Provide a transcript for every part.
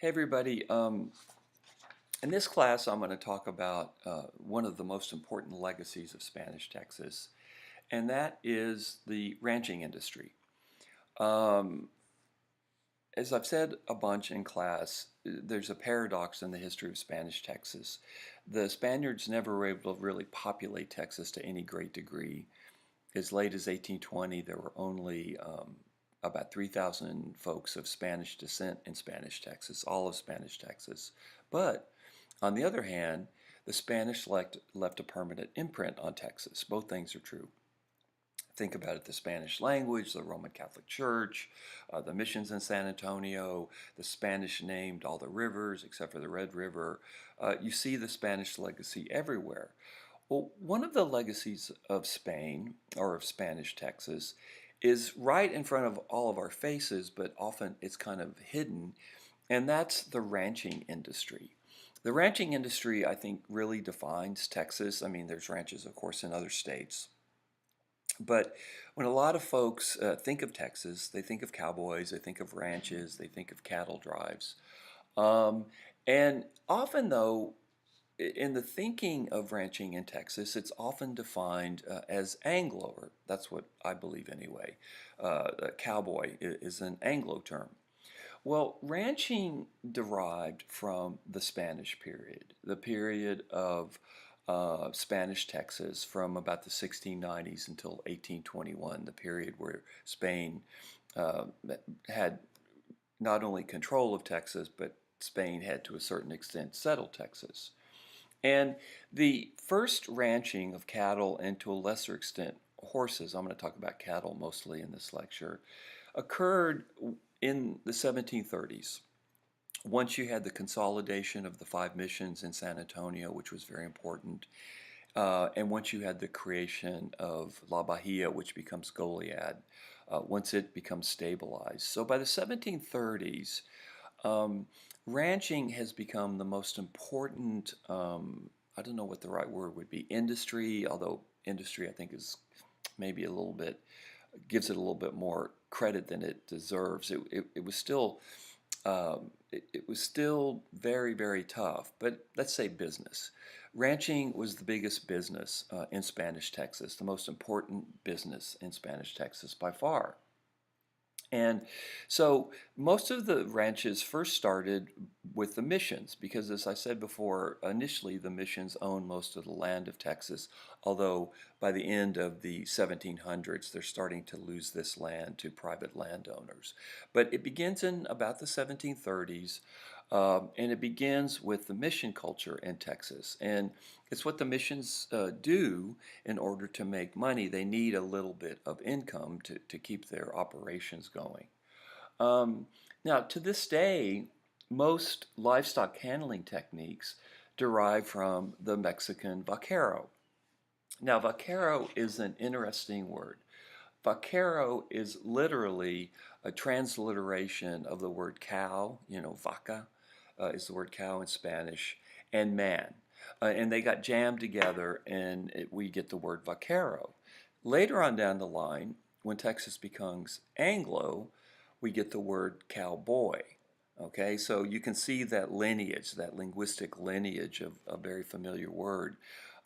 Hey everybody, in this class I'm going to talk about one of the most important legacies of Spanish Texas, and that is the ranching industry. Um, as I've said a bunch in class, there's a paradox in the history of Spanish Texas. The Spaniards never were able to really populate Texas to any great degree. As late as 1820, there were only about 3,000 folks of Spanish descent in Spanish Texas, all of Spanish Texas. But on the other hand, the Spanish left a permanent imprint on Texas. Both things are true. Think about it, the Spanish language, the Roman Catholic Church, the missions in San Antonio, the Spanish named all the rivers except for the Red River. You see the Spanish legacy everywhere. Well, one of the legacies of Spain, or of Spanish Texas, is right in front of all of our faces, but often it's kind of hidden, and that's the ranching industry. The ranching industry, I think, really defines Texas. I mean, there's ranches, of course, in other states. But when a lot of folks think of Texas, they think of cowboys, they think of ranches, they think of cattle drives. Um, and often, though, in the thinking of ranching in Texas, it's often defined as Anglo, or that's what I believe anyway. Cowboy is an Anglo term. Well, ranching derived from the Spanish period, the period of Spanish Texas from about the 1690s until 1821, the period where Spain uh, had not only control of Texas, but Spain had to a certain extent settled Texas. And the first ranching of cattle and to a lesser extent horses, I'm going to talk about cattle mostly in this lecture, occurred in the 1730s. Once you had the consolidation of the five missions in San Antonio, which was very important, and once you had the creation of La Bahia, which becomes Goliad, once it becomes stabilized. So by the 1730s, um, ranching has become the most important, I don't know what the right word would be, industry, although industry I think is maybe a little bit, gives it a little bit more credit than it deserves. It was still it was still very, very tough, but let's say business. Ranching was the biggest business in Spanish Texas, the most important business in Spanish Texas by far. And so most of the ranches first started with the missions because, as I said before, initially the missions owned most of the land of Texas, although by the end of the 1700s they're starting to lose this land to private landowners. But it begins in about the 1730s. And it begins with the mission culture in Texas. And it's what the missions do in order to make money. They need a little bit of income to keep their operations going. Um, Now, to this day, most livestock handling techniques derive from the Mexican vaquero. Now, vaquero is an interesting word. Vaquero is literally a transliteration of the word cow, vaca is the word cow in Spanish, and man. And they got jammed together and we get the word vaquero. Later on down the line, when Texas becomes Anglo, we get the word cowboy. Okay, so you can see that lineage, that linguistic lineage of a very familiar word.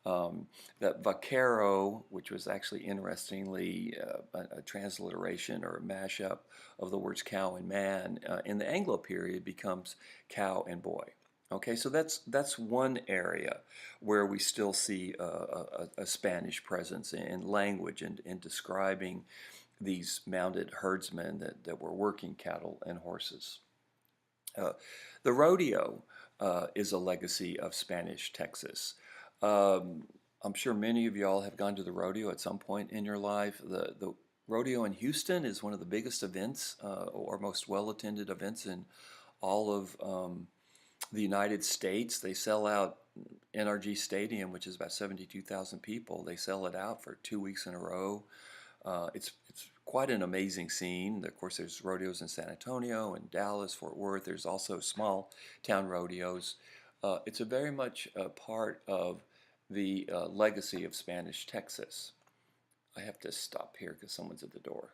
That vaquero, which was actually interestingly a transliteration or a mashup of the words cow and man, in the Anglo period becomes cow and boy. Okay, so that's one area where we still see a Spanish presence in language and in describing these mounted herdsmen that were working cattle and horses. Uh, the rodeo is a legacy of Spanish Texas. Um, I'm sure many of y'all have gone to the rodeo at some point in your life. The rodeo in Houston is one of the biggest events or most well-attended events in all of the United States. They sell out NRG Stadium, which is about 72,000 people. They sell it out for 2 weeks in a row. It's quite an amazing scene. Of course, there's rodeos in San Antonio and Dallas, Fort Worth. There's also small town rodeos. It's a very much a part of the legacy of Spanish Texas. I have to stop here because someone's at the door.